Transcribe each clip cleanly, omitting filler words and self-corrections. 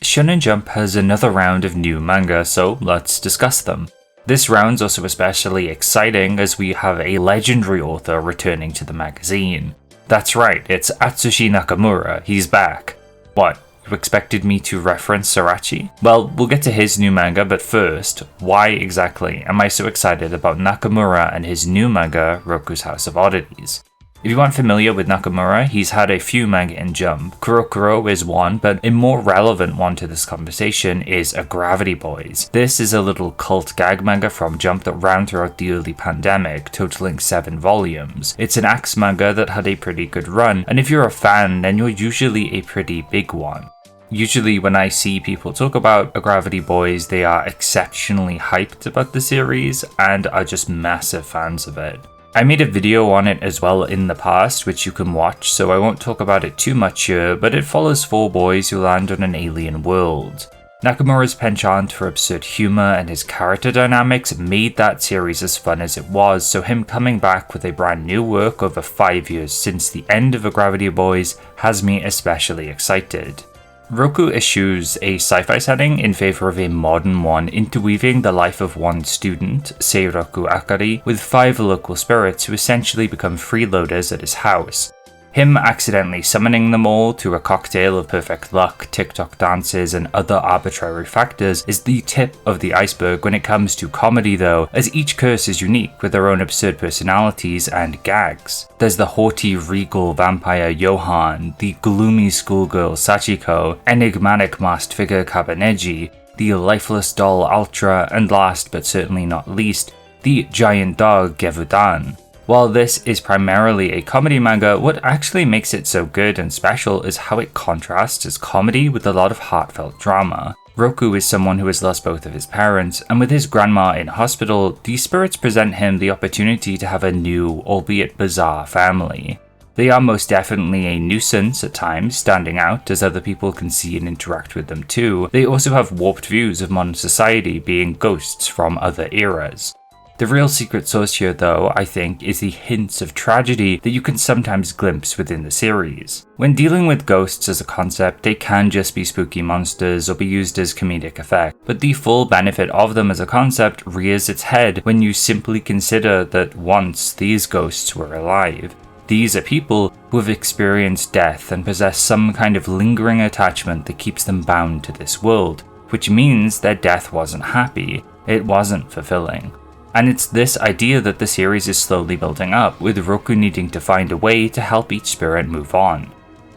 Shonen Jump has another round of new manga, so let's discuss them. This round's also especially exciting as we have a legendary author returning to the magazine. That's right, it's Atsushi Nakamura, he's back. What, you expected me to reference Sorachi? Well, we'll get to his new manga, but first, why exactly am I so excited about Nakamura and his new manga, Roku's House of Oddities? If you aren't familiar with Nakamura, he's had a few manga in Jump. Kurokuro is one, but a more relevant one to this conversation is A Gravity Boys. This is a little cult gag manga from Jump that ran throughout the early pandemic, totaling 7 volumes. It's an axe manga that had a pretty good run, and if you're a fan, then you're usually a pretty big one. Usually when I see people talk about A Gravity Boys, they are exceptionally hyped about the series and are just massive fans of it. I made a video on it as well in the past, which you can watch, so I won't talk about it too much here, but it follows 4 boys who land on an alien world. Nakamura's penchant for absurd humor and his character dynamics made that series as fun as it was, so him coming back with a brand new work over 5 years since the end of A Gravity Boys has me especially excited. Roku eschews a sci-fi setting in favor of a modern one, interweaving the life of one student, Seiroku Akari, with 5 local spirits who essentially become freeloaders at his house. Him accidentally summoning them all to a cocktail of perfect luck, TikTok dances, and other arbitrary factors is the tip of the iceberg when it comes to comedy though, as each curse is unique with their own absurd personalities and gags. There's the haughty, regal vampire Johan, the gloomy schoolgirl Sachiko, enigmatic masked figure Kabaneji, the lifeless doll Ultra, and last but certainly not least, the giant dog Gevudan. While this is primarily a comedy manga, what actually makes it so good and special is how it contrasts as comedy with a lot of heartfelt drama. Roku is someone who has lost both of his parents, and with his grandma in hospital, the spirits present him the opportunity to have a new, albeit bizarre, family. They are most definitely a nuisance at times, standing out as other people can see and interact with them too. They also have warped views of modern society, being ghosts from other eras. The real secret sauce here though, I think, is the hints of tragedy that you can sometimes glimpse within the series. When dealing with ghosts as a concept, they can just be spooky monsters or be used as comedic effect, but the full benefit of them as a concept rears its head when you simply consider that once these ghosts were alive. These are people who have experienced death and possess some kind of lingering attachment that keeps them bound to this world, which means their death wasn't happy, it wasn't fulfilling. And it's this idea that the series is slowly building up, with Roku needing to find a way to help each spirit move on.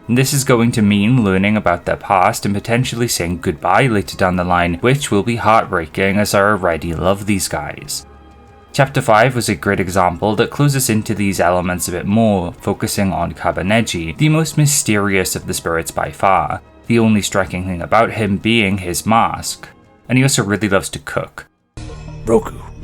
This is going to mean learning about their past and potentially saying goodbye later down the line, which will be heartbreaking as I already love these guys. Chapter 5 was a great example that clues us into these elements a bit more, focusing on Kabaneji, the most mysterious of the spirits by far, the only striking thing about him being his mask. And he also really loves to cook.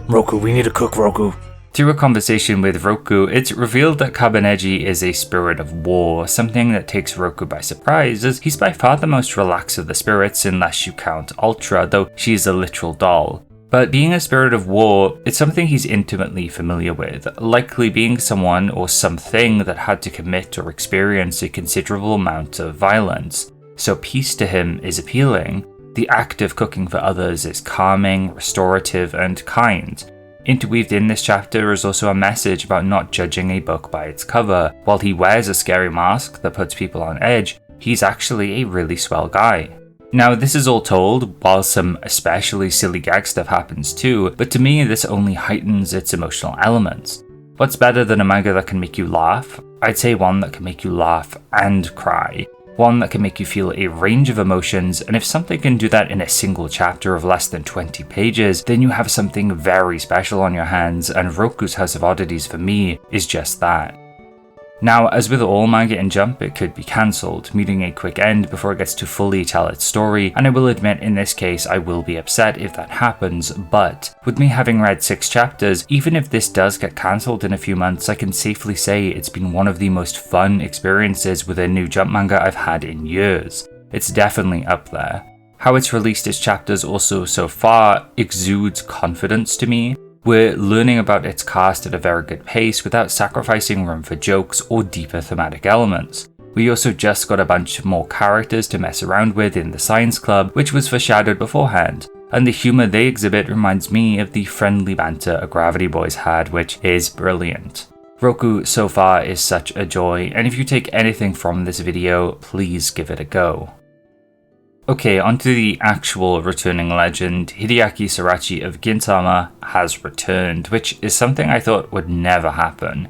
Roku, we need to cook, Roku. Through a conversation with Roku, it's revealed that Kabaneji is a spirit of war, something that takes Roku by surprise, as he's by far the most relaxed of the spirits unless you count Ultra, though she is a literal doll. But being a spirit of war, it's something he's intimately familiar with, likely being someone or something that had to commit or experience a considerable amount of violence. So peace to him is appealing. The act of cooking for others is calming, restorative, and kind. Interweaved in this chapter is also a message about not judging a book by its cover. While he wears a scary mask that puts people on edge, he's actually a really swell guy. Now, this is all told while some especially silly gag stuff happens too, but to me this only heightens its emotional elements. What's better than a manga that can make you laugh? I'd say one that can make you laugh and cry. One that can make you feel a range of emotions, and if something can do that in a single chapter of less than 20 pages, then you have something very special on your hands, and Roku's House of Oddities for me is just that. Now, as with all manga in Jump, it could be cancelled, meeting a quick end before it gets to fully tell its story, and I will admit in this case I will be upset if that happens, but with me having read 6 chapters, even if this does get cancelled in a few months, I can safely say it's been one of the most fun experiences with a new Jump manga I've had in years. It's definitely up there. How it's released its chapters also so far exudes confidence to me. We're learning about its cast at a very good pace without sacrificing room for jokes or deeper thematic elements. We also just got a bunch more characters to mess around with in the science club, which was foreshadowed beforehand, and the humour they exhibit reminds me of the friendly banter Gravity Boys had, which is brilliant. Roku so far is such a joy, and if you take anything from this video, please give it a go. Okay, onto the actual returning legend. Hideaki Sorachi of Gintama has returned, which is something I thought would never happen.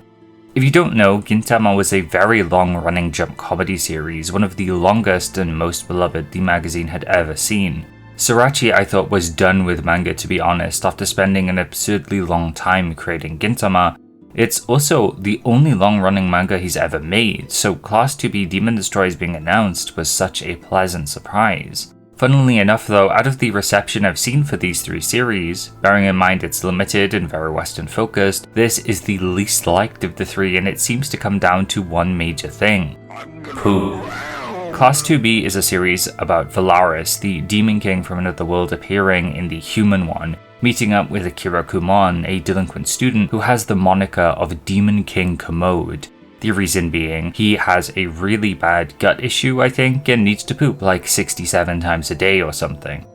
If you don't know, Gintama was a very long-running Jump comedy series, one of the longest and most beloved the magazine had ever seen. Sorachi, I thought, was done with manga, to be honest, after spending an absurdly long time creating Gintama. It's also the only long-running manga he's ever made, so Class 2B Demon Destroyerz being announced was such a pleasant surprise. Funnily enough though, out of the reception I've seen for these 3 series, bearing in mind it's limited and very Western focused, this is the least liked of the 3, and it seems to come down to one major thing: poop. Class 2B is a series about Valaris, the demon king from another world, appearing in the human one, meeting up with Akira Kumon, a delinquent student who has the moniker of Demon King Commode. The reason being, he has a really bad gut issue, I think, and needs to poop like 67 times a day or something.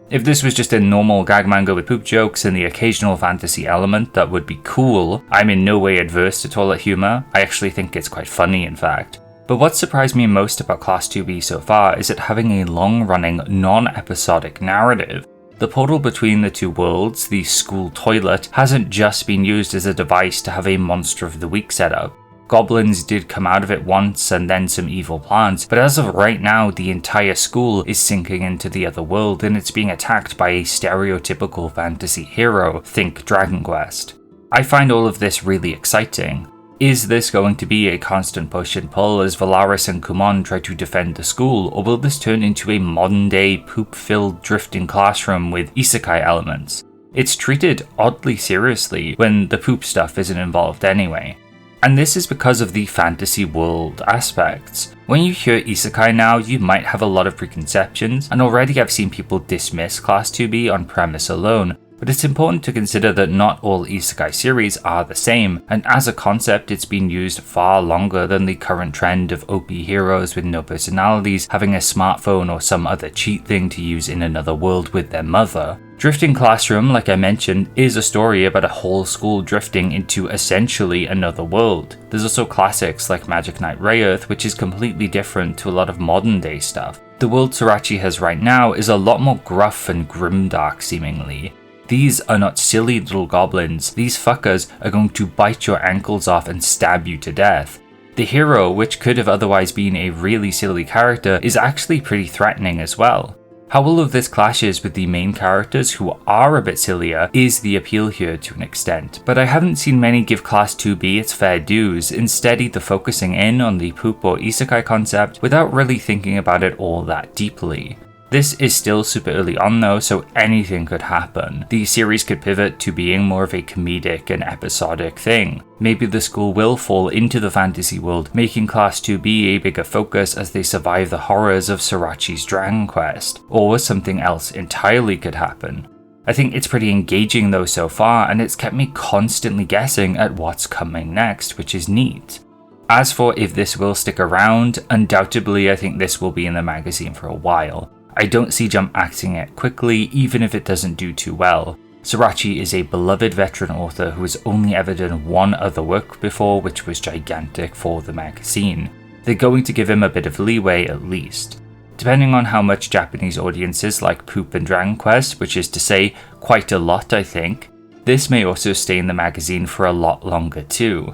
If this was just a normal gag manga with poop jokes and the occasional fantasy element, that would be cool. I'm in no way adverse to toilet humor. I actually think it's quite funny, in fact. But what surprised me most about Class 2B so far is it having a long-running, non-episodic narrative. The portal between the 2 worlds, the school toilet, hasn't just been used as a device to have a Monster of the Week setup. Goblins did come out of it once, and then some evil plants, but as of right now, the entire school is sinking into the other world, and it's being attacked by a stereotypical fantasy hero, think Dragon Quest. I find all of this really exciting. Is this going to be a constant push and pull as Valaris and Kumon try to defend the school, or will this turn into a modern-day poop-filled drifting classroom with isekai elements? It's treated oddly seriously when the poop stuff isn't involved anyway. And this is because of the fantasy world aspects. When you hear isekai now, you might have a lot of preconceptions, and already I've seen people dismiss Class 2B on premise alone, but it's important to consider that not all isekai series are the same, and as a concept it's been used far longer than the current trend of OP heroes with no personalities having a smartphone or some other cheat thing to use in another world with their mother. Drifting Classroom, like I mentioned, is a story about a whole school drifting into essentially another world. There's also classics like Magic Knight Rayearth, which is completely different to a lot of modern day stuff. The world Sorachi has right now is a lot more gruff and grimdark seemingly. These are not silly little goblins, these fuckers are going to bite your ankles off and stab you to death. The hero, which could have otherwise been a really silly character, is actually pretty threatening as well. How all of this clashes with the main characters who are a bit sillier is the appeal here to an extent, but I haven't seen many give Class 2B its fair dues, instead either focusing in on the poop or isekai concept without really thinking about it all that deeply. This is still super early on though, so anything could happen. The series could pivot to being more of a comedic and episodic thing. Maybe the school will fall into the fantasy world, making Class 2B a bigger focus as they survive the horrors of Sorachi's Dragon Quest. Or something else entirely could happen. I think it's pretty engaging though so far, and it's kept me constantly guessing at what's coming next, which is neat. As for if this will stick around, undoubtedly I think this will be in the magazine for a while. I don't see Jump axing it quickly, even if it doesn't do too well. Sorachi is a beloved veteran author who has only ever done one other work before, which was gigantic for the magazine. They're going to give him a bit of leeway at least. Depending on how much Japanese audiences like poop and Dragon Quest, which is to say, quite a lot I think, this may also stay in the magazine for a lot longer too.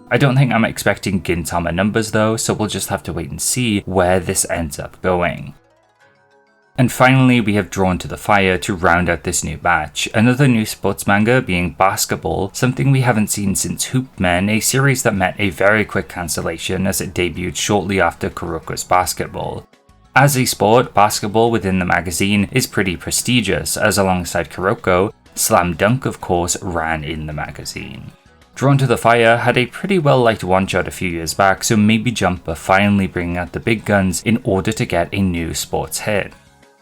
I don't think I'm expecting Gintama numbers though, so we'll just have to wait and see where this ends up going. And finally, we have Drawn to the Fire to round out this new batch. Another new sports manga being Basketball, something we haven't seen since Hoopmen, a series that met a very quick cancellation as it debuted shortly after Kuroko's Basketball. As a sport, basketball within the magazine is pretty prestigious, as alongside Kuroko, Slam Dunk of course ran in the magazine. Drawn to the Fire had a pretty well liked one-shot a few years back, so maybe Jump are finally bringing out the big guns in order to get a new sports hit.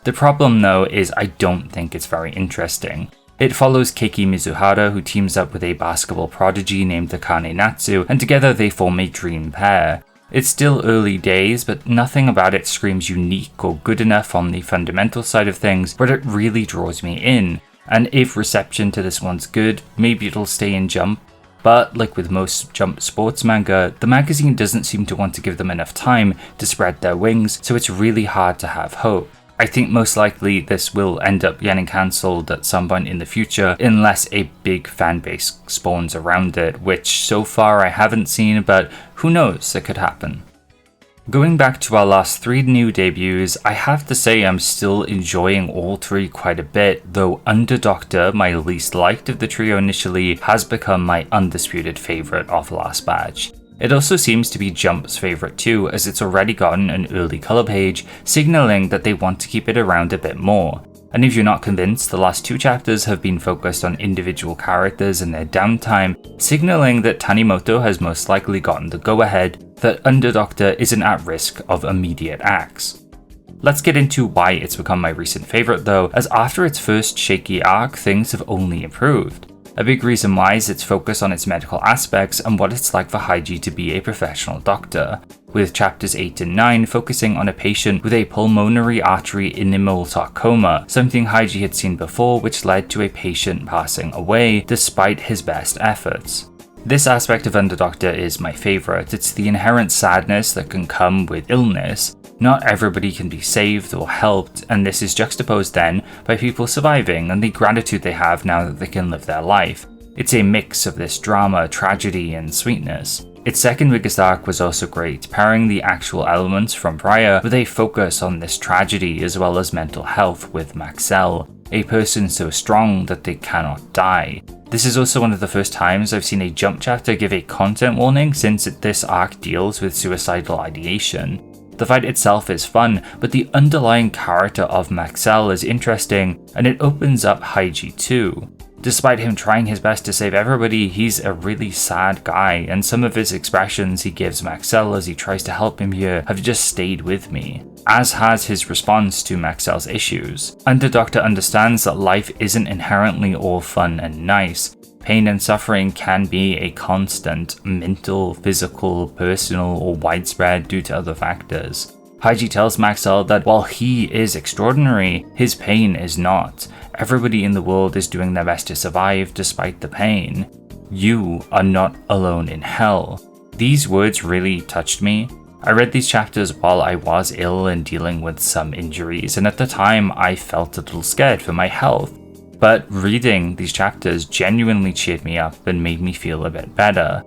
The problem though is I don't think it's very interesting. It follows Keiki Mizuhara, who teams up with a basketball prodigy named Akane Natsu, and together they form a dream pair. It's still early days, but nothing about it screams unique or good enough on the fundamental side of things, but it really draws me in. And if reception to this one's good, maybe it'll stay in Jump. But like with most Jump sports manga, the magazine doesn't seem to want to give them enough time to spread their wings, so it's really hard to have hope. I think most likely this will end up getting cancelled at some point in the future unless a big fanbase spawns around it, which so far I haven't seen, but who knows, it could happen. Going back to our last 3 new debuts, I have to say I'm still enjoying all 3 quite a bit, though Underdoctor, my least liked of the trio initially, has become my undisputed favourite of last batch. It also seems to be Jump's favourite too, as it's already gotten an early colour page, signalling that they want to keep it around a bit more. And if you're not convinced, the last 2 chapters have been focused on individual characters and their downtime, signalling that Tanimoto has most likely gotten the go-ahead that Underdoctor isn't at risk of immediate axe. Let's get into why it's become my recent favourite though, as after its first shaky arc, things have only improved. A big reason why is its focus on its medical aspects and what it's like for Haiji to be a professional doctor, with chapters 8 and 9 focusing on a patient with a pulmonary artery intimal sarcoma, something Haiji had seen before which led to a patient passing away despite his best efforts. This aspect of Underdoctor is my favourite. It's the inherent sadness that can come with illness. Not everybody can be saved or helped, and this is juxtaposed then by people surviving and the gratitude they have now that they can live their life. It's a mix of this drama, tragedy, and sweetness. Its second biggest arc was also great, pairing the actual elements from prior with a focus on this tragedy as well as mental health with Maxell, a person so strong that they cannot die. This is also one of the first times I've seen a Jump chapter give a content warning since this arc deals with suicidal ideation. The fight itself is fun, but the underlying character of Maxell is interesting, and it opens up Haiji too. Despite him trying his best to save everybody, he's a really sad guy, and some of his expressions he gives Maxell as he tries to help him here have just stayed with me, as has his response to Maxell's issues. Underdoctor understands that life isn't inherently all fun and nice. Pain and suffering can be a constant, mental, physical, personal, or widespread due to other factors. Haiji tells Maxell that while he is extraordinary, his pain is not. Everybody in the world is doing their best to survive despite the pain. You are not alone in hell. These words really touched me. I read these chapters while I was ill and dealing with some injuries, and at the time I felt a little scared for my health. But reading these chapters genuinely cheered me up and made me feel a bit better.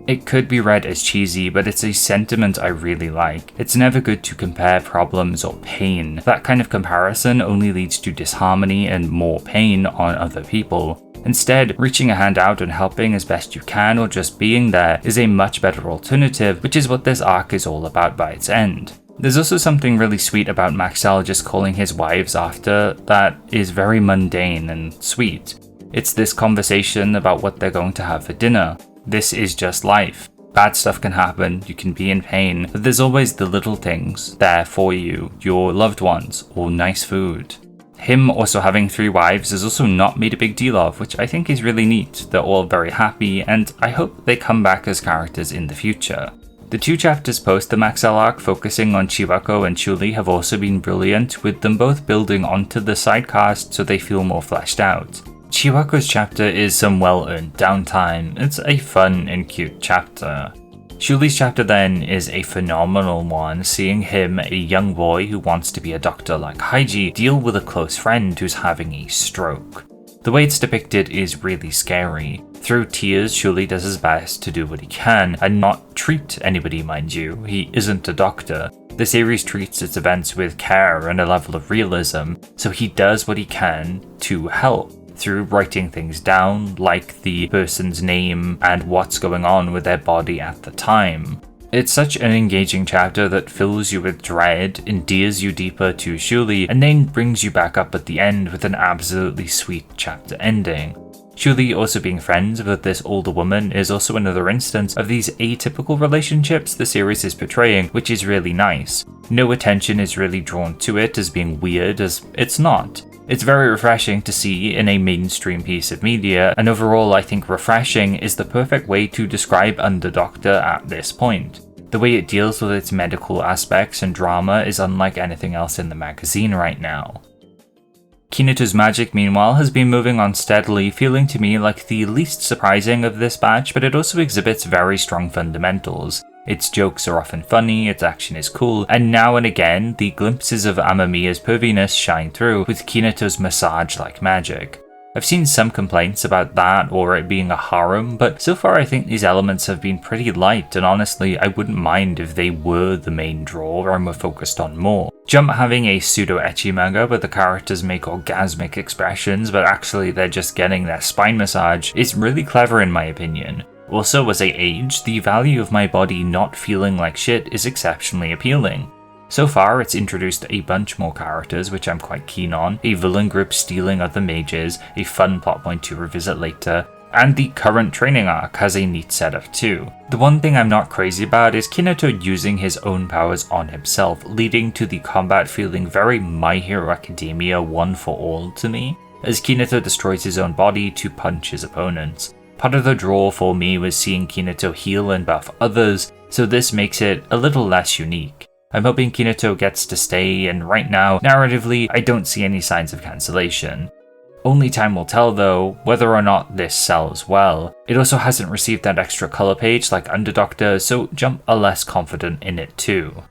It could be read as cheesy, but it's a sentiment I really like. It's never good to compare problems or pain. That kind of comparison only leads to disharmony and more pain on other people. Instead, reaching a hand out and helping as best you can or just being there is a much better alternative, which is what this arc is all about by its end. There's also something really sweet about Maxell just calling his wives after that is very mundane and sweet. It's this conversation about what they're going to have for dinner. This is just life. Bad stuff can happen, you can be in pain, but there's always the little things there for you, your loved ones, or nice food. Him also having 3 wives is also not made a big deal of, which I think is really neat. They're all very happy, and I hope they come back as characters in the future. The 2 chapters post the Maxell arc focusing on Chiwako and Chuli have also been brilliant, with them both building onto the sidecast so they feel more fleshed out. Chiwako's chapter is some well-earned downtime. It's a fun and cute chapter. Shuli's chapter then is a phenomenal one, seeing him, a young boy who wants to be a doctor like Haiji, deal with a close friend who's having a stroke. The way it's depicted is really scary. Through tears, Shuli does his best to do what he can, and not treat anybody, mind you. He isn't a doctor. The series treats its events with care and a level of realism, so he does what he can to help, through writing things down, like the person's name and what's going on with their body at the time. It's such an engaging chapter that fills you with dread, endears you deeper to Shuli, and then brings you back up at the end with an absolutely sweet chapter ending. Shuli also being friends with this older woman is also another instance of these atypical relationships the series is portraying, which is really nice. No attention is really drawn to it as being weird, as it's not. It's very refreshing to see in a mainstream piece of media, and overall I think refreshing is the perfect way to describe Underdoctor at this point. The way it deals with its medical aspects and drama is unlike anything else in the magazine right now. Kinato's magic, meanwhile, has been moving on steadily, feeling to me like the least surprising of this batch, but it also exhibits very strong fundamentals. Its jokes are often funny, its action is cool, and now and again, the glimpses of Amamiya's perviness shine through with Kinato's massage-like magic. I've seen some complaints about that or it being a harem, but so far I think these elements have been pretty light, and honestly I wouldn't mind if they were the main draw and were focused on more. Jump having a pseudo-ecchi manga where the characters make orgasmic expressions but actually they're just getting their spine massage is really clever in my opinion. Also, as I age, the value of my body not feeling like shit is exceptionally appealing. So far, it's introduced a bunch more characters, which I'm quite keen on, a villain group stealing other mages, a fun plot point to revisit later, and the current training arc has a neat setup too. The one thing I'm not crazy about is Kinato using his own powers on himself, leading to the combat feeling very My Hero Academia One for All to me, as Kinato destroys his own body to punch his opponents. Part of the draw for me was seeing Kinato heal and buff others, so this makes it a little less unique. I'm hoping Kinato gets to stay, and right now, narratively, I don't see any signs of cancellation. Only time will tell though, whether or not this sells well. It also hasn't received that extra color page like Underdoctor, so Jump are less confident in it too.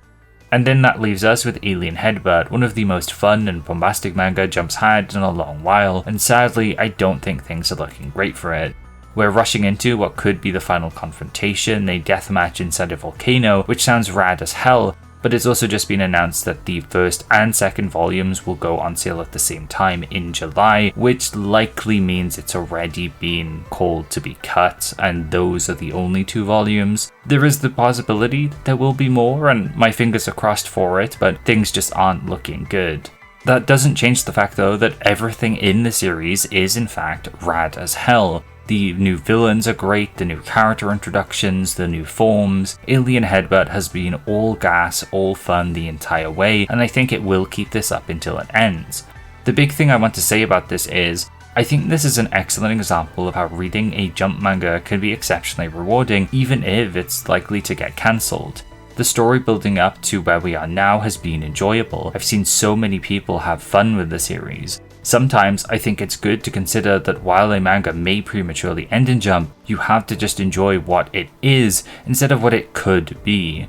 And then that leaves us with Alien Headbutt, one of the most fun and bombastic manga Jump's had in a long while, and sadly, I don't think things are looking great for it. We're rushing into what could be the final confrontation, a deathmatch inside a volcano, which sounds rad as hell, but it's also just been announced that the first and second volumes will go on sale at the same time in July, which likely means it's already been called to be cut, and those are the only 2 volumes. There is the possibility that there will be more, and my fingers are crossed for it, but things just aren't looking good. That doesn't change the fact though that everything in the series is in fact rad as hell. The new villains are great, the new character introductions, the new forms. Alien Headbutt has been all gas, all fun the entire way, and I think it will keep this up until it ends. The big thing I want to say about this is, I think this is an excellent example of how reading a Jump manga can be exceptionally rewarding, even if it's likely to get cancelled. The story building up to where we are now has been enjoyable. I've seen so many people have fun with the series. Sometimes I think it's good to consider that while a manga may prematurely end in Jump, you have to just enjoy what it is instead of what it could be.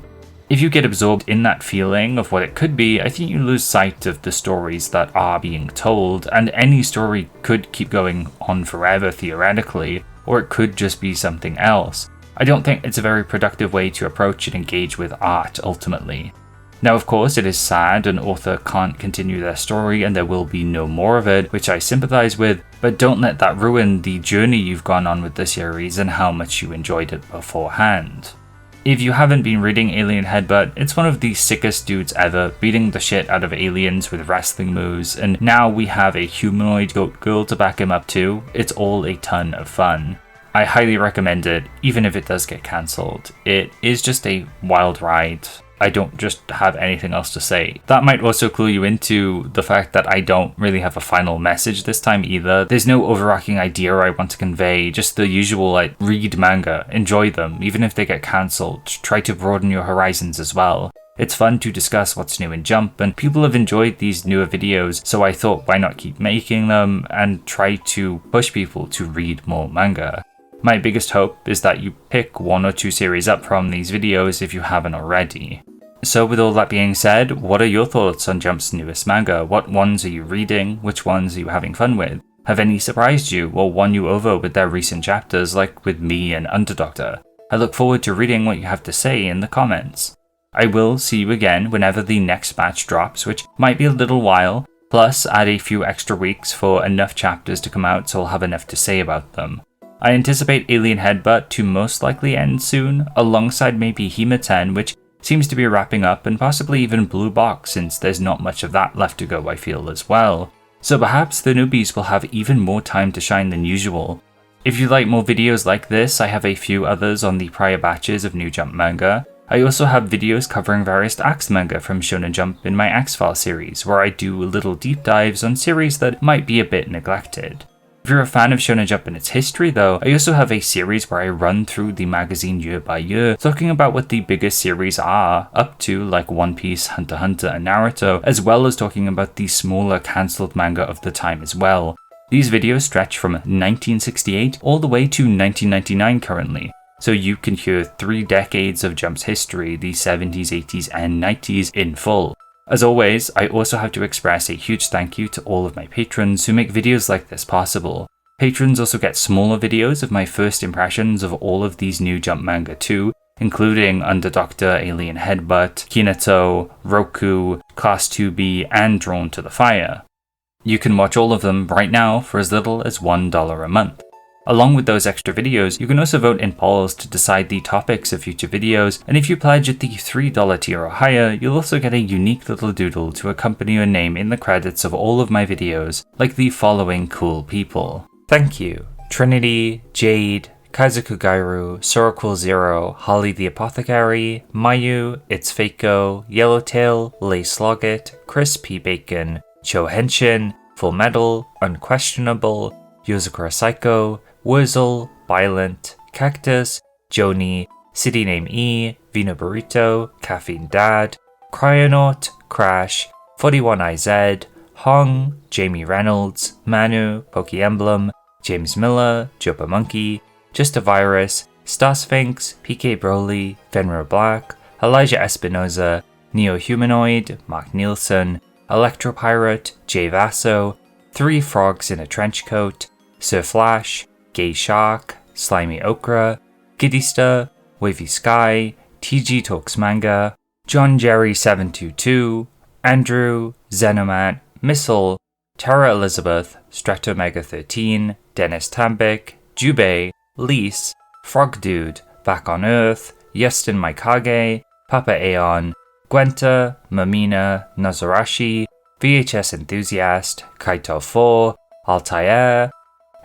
If you get absorbed in that feeling of what it could be, I think you lose sight of the stories that are being told, and any story could keep going on forever theoretically, or it could just be something else. I don't think it's a very productive way to approach and engage with art ultimately. Now, of course, it is sad an author can't continue their story and there will be no more of it, which I sympathize with, but don't let that ruin the journey you've gone on with the series and how much you enjoyed it beforehand. If you haven't been reading Alien Headbutt, it's one of the sickest dudes ever, beating the shit out of aliens with wrestling moves, and now we have a humanoid goat girl to back him up too. It's all a ton of fun. I highly recommend it, even if it does get cancelled. It is just a wild ride. I don't just have anything else to say. That might also clue you into the fact that I don't really have a final message this time either. There's no overarching idea I want to convey, just the usual like, read manga, enjoy them, even if they get cancelled. Try to broaden your horizons as well. It's fun to discuss what's new in Jump, and people have enjoyed these newer videos, so I thought why not keep making them and try to push people to read more manga. My biggest hope is that you pick 1 or 2 series up from these videos if you haven't already. So with all that being said, what are your thoughts on Jump's newest manga? What ones are you reading? Which ones are you having fun with? Have any surprised you or won you over with their recent chapters like with me and Underdoctor? I look forward to reading what you have to say in the comments. I will see you again whenever the next batch drops, which might be a little while, plus add a few extra weeks for enough chapters to come out so I'll have enough to say about them. I anticipate Alien Headbutt to most likely end soon, alongside maybe Hema 10, which seems to be wrapping up, and possibly even Blue Box since there's not much of that left to go I feel as well. So perhaps the newbies will have even more time to shine than usual. If you like more videos like this, I have a few others on the prior batches of new Jump manga. I also have videos covering various Axe manga from Shonen Jump in my Axe File series, where I do little deep dives on series that might be a bit neglected. If you're a fan of Shonen Jump and its history though, I also have a series where I run through the magazine year by year, talking about what the biggest series are up to, like One Piece, Hunter x Hunter and Naruto, as well as talking about the smaller cancelled manga of the time as well. These videos stretch from 1968 all the way to 1999 currently, so you can hear 3 decades of Jump's history, the 70s, 80s and 90s in full. As always, I also have to express a huge thank you to all of my patrons who make videos like this possible. Patrons also get smaller videos of my first impressions of all of these new Jump manga too, including Under Doctor, Alien Headbutt, Kinato, Roku, Class 2B, and Drawn to the Fire. You can watch all of them right now for as little as $1 a month. Along with those extra videos, you can also vote in polls to decide the topics of future videos, and if you pledge at the $3 tier or higher, you'll also get a unique little doodle to accompany your name in the credits of all of my videos, like the following cool people. Thank you: Trinity, Jade, Kaizoku Gairu, Sorocool Zero, Holly the Apothecary, Mayu, It's Faco, Yellowtail, Lay Sloggett, Chris P. Bacon, Cho Henshin, Full Metal, Unquestionable, Yozakura Psycho, Wurzel, Violent, Cactus, Joni, City Name E, Vino Burrito, Caffeine Dad, Cryonaut, Crash, 41IZ, Hong, Jamie Reynolds, Manu, Poke Emblem, James Miller, Jopa Monkey, Just a Virus, Star Sphinx, PK Broly, Fenrir Black, Elijah Espinoza, Neo Humanoid, Mark Nielsen, Electropirate, Jay Vasso, 3 Frogs in a Trenchcoat, Sir Flash, Gay Shark, Slimy Okra, Giddista, Wavy Sky, TG Talks Manga, John Jerry 722, Andrew, Zenomat, Missile, Tara Elizabeth, Stratomega 13, Dennis Tambik, Jubei, Lise, Frog Dude, Back on Earth, Yustin Maikage, Papa Aeon, Gwenta, Mamina, Nazarashi, VHS Enthusiast, Kaito 4, Altair,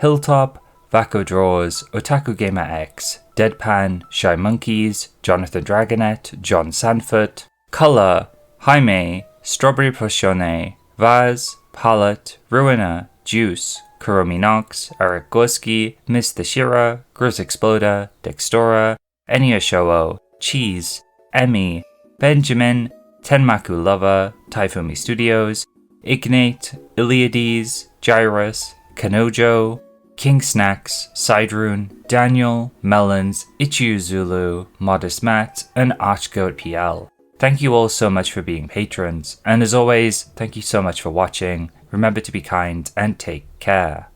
Hilltop, Vako Draws, Otaku Gamer X, Deadpan, Shy Monkeys, Jonathan Dragonet, John Sanford, Color, Jaime, Strawberry Poshone, Vaz, Palette, Ruiner, Juice, Kuromi Nox, Eric Gorski, Miss the Shira, Gross Exploder, Dextora, Enya Showo, Cheese, Emmy, Benjamin, Tenmaku Lover, Taifumi Studios, Ignate, Iliades, Gyrus, Kanojo, King Snacks, Siderune, Daniel, Melons, Ichiu Zulu, Modest Matt, and Archgoat PL. Thank you all so much for being patrons, and as always, thank you so much for watching. Remember to be kind and take care.